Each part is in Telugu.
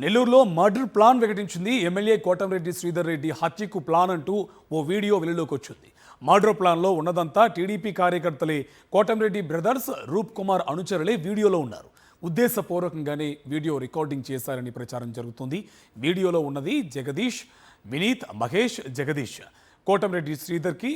నెల్లూరులో మర్డర్ ప్లాన్ ప్రకటించింది ఎమ్మెల్యే కోటంరెడ్డి శ్రీధర్ రెడ్డి హత్యకు ప్లాన్ అంటూ ఓ వీడియో వెలుగులోకి వచ్చింది. మర్డర్ ప్లాన్లో ఉన్నదంతా టీడీపీ కార్యకర్తలే. కోటంరెడ్డి బ్రదర్స్, రూప్ కుమార్ అనుచరులే వీడియోలో ఉన్నారు. ఉద్దేశపూర్వకంగానే వీడియో రికార్డింగ్ చేశారని ప్రచారం జరుగుతుంది. వీడియోలో ఉన్నది జగదీష్, వినీత్, మహేష్. జగదీష్ కోటంరెడ్డి శ్రీధర్కి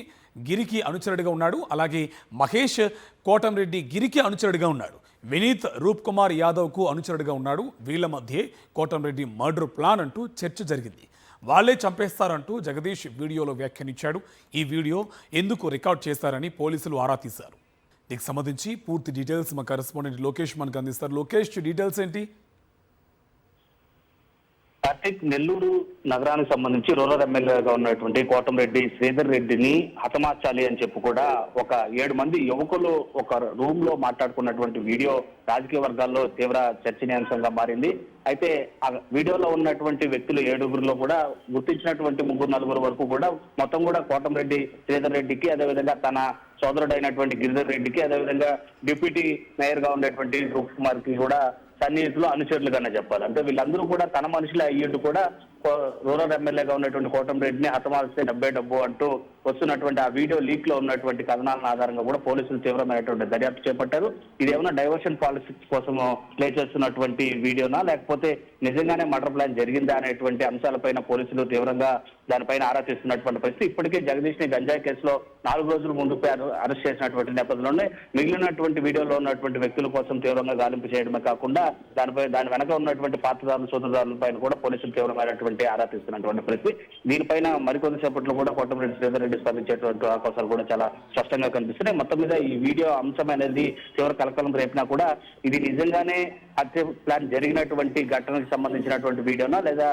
గిరికి అనుచరుడిగా ఉన్నాడు. అలాగే మహేష్ కోటంరెడ్డి గిరికి అనుచరుడిగా ఉన్నాడు. వినీత్ రూప్ కుమార్ యాదవ్కు అనుచరుడిగా ఉన్నాడు. వీళ్ళ మధ్యే కోటంరెడ్డి మర్డర్ ప్లాన్ అంటూ చర్చ జరిగింది. వాళ్ళే చంపేస్తారంటూ జగదీష్ వీడియోలో వ్యాఖ్యానించాడు. ఈ వీడియో ఎందుకు రికార్డ్ చేశారని పోలీసులు ఆరా తీశారు. దీనికి సంబంధించి పూర్తి డీటెయిల్స్ మా కరెస్పాండెంట్ లోకేష్ మనకు అందిస్తారు. లోకేష్, డీటెయిల్స్ ఏంటి? కార్తిక్, నెల్లూరు నగరానికి సంబంధించి రూరల్ ఎమ్మెల్యేగా ఉన్నటువంటి కోటంరెడ్డి శ్రీధర్ రెడ్డిని హతమార్చాలి అని చెప్పి కూడా ఒక 7 మంది యువకులు ఒక రూమ్ లో మాట్లాడుకున్నటువంటి వీడియో రాజకీయ వర్గాల్లో తీవ్ర చర్చనీయాంశంగా మారింది. అయితే ఆ వీడియోలో ఉన్నటువంటి వ్యక్తులు 7గురిలో కూడా గుర్తించినటువంటి 3-4 వరకు కూడా మొత్తం కూడా కోటంరెడ్డి శ్రీధర్ రెడ్డికి, అదేవిధంగా తన సోదరుడైనటువంటి గిరిధర్ రెడ్డికి, అదేవిధంగా డిప్యూటీ మేయర్ గా ఉన్నటువంటి రూప్ కుమార్ కి కూడా సన్నిహితులు, అనుచరులుగానే చెప్పాలి. అంటే వీళ్ళందరూ కూడా తన మనుషులే అయ్యిండు కూడా రూరల్ ఎమ్మెల్యేగా ఉన్నటువంటి కోటంరెడ్డిని హతమార్చితే డబ్బు అంటూ వస్తున్నటువంటి ఆ వీడియో లీక్ లో ఉన్నటువంటి కథనాల ఆధారంగా కూడా పోలీసులు తీవ్రమైనటువంటి దర్యాప్తు చేపట్టారు. ఇది ఏమైనా డైవర్షన్ పాలిటిక్స్ కోసం ప్లే చేస్తున్నటువంటి వీడియోనా, లేకపోతే నిజంగానే మర్డర్ ప్లాన్ జరిగిందా అనేటువంటి అంశాలపైన పోలీసులు తీవ్రంగా దానిపైన ఆరా తీస్తున్నటువంటి పరిస్థితి. ఇప్పటికే జగదీష్ ని గంజాయి కేసులో 4 రోజుల ముందు అరెస్ట్ చేసినటువంటి నేపథ్యంలోనే మిగిలినటువంటి వీడియోలో ఉన్నటువంటి వ్యక్తుల కోసం తీవ్రంగా గాలింపు చేయడమే కాకుండా దాని వెనక ఉన్నటువంటి పాత్రదారులు, సూత్రధారుల పైన కూడా పోలీసులు తీవ్రమైనటువంటి ఆరా తీస్తున్నటువంటి పరిస్థితి. దీనిపైన మరికొద్ది సేపట్లో కూడా కోటంరెడ్డి శ్రీధర్ రెడ్డి స్పందించేటువంటి అవకాశాలు కూడా చాలా స్పష్టంగా కనిపిస్తున్నాయి. మొత్తం మీద ఈ వీడియో అంశం అనేది తీవ్ర కలకలం రేపినా కూడా ఇది నిజంగానే హత్య ప్లాన్ జరిగినటువంటి ఘటనకు సంబంధించినటువంటి వీడియోనా, లేదా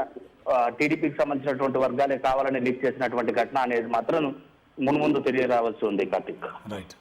టీడీపీకి సంబంధించినటువంటి వర్గాలే కావాలని లీక్ చేసినటువంటి ఘటన అనేది మాత్రం ముందు తెలియరావాల్సి ఉంది. కార్తిక్. రైట్.